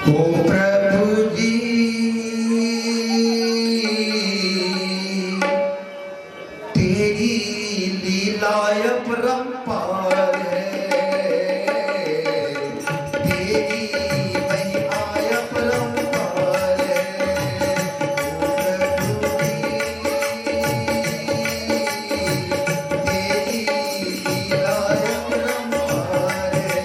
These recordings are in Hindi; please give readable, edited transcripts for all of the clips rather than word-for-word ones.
ओ प्रभु जी तेरी लीला अपरंपार है, तेरी महिमा अपरंपार है। ओ प्रभु जी तेरी लीला अपरंपार है,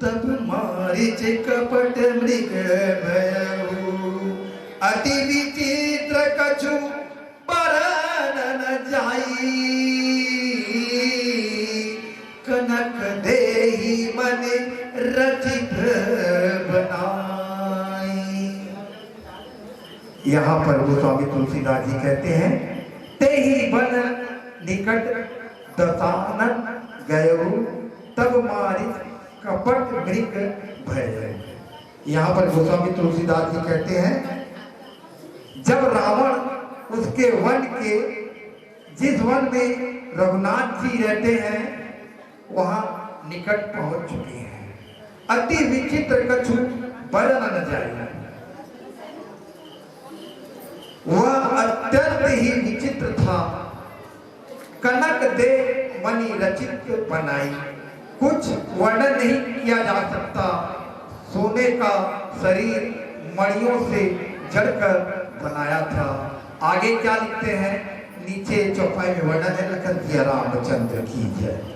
तब मारीच कपट मृग भयऊ अति विचित्र कछु बरन न जाई कनक देहि मन रचित बनाई। यहाँ पर गोस्वामी तुलसीदास जी कहते हैं ते ही बन निकट दसानन गयो तब मारी कपट मृग भय। यहाँ पर गोस्वामी तुलसीदास जी कहते हैं जब रावण उसके वन के जिस वन में रघुनाथ जी रहते हैं वहां निकट पहुंच चुके हैं। अति विचित्र कछु बरन न जाए, वह अत्यंत ही विचित्र था। कनक दे मणि रचित बनाई, कुछ वर्णन नहीं किया जा सकता। सोने का शरीर मणियों से जड़कर बनाया था। आगे क्या लिखते हैं नीचे चौपाई में वर्णन है। लखन सिया रामचंद्र की जय।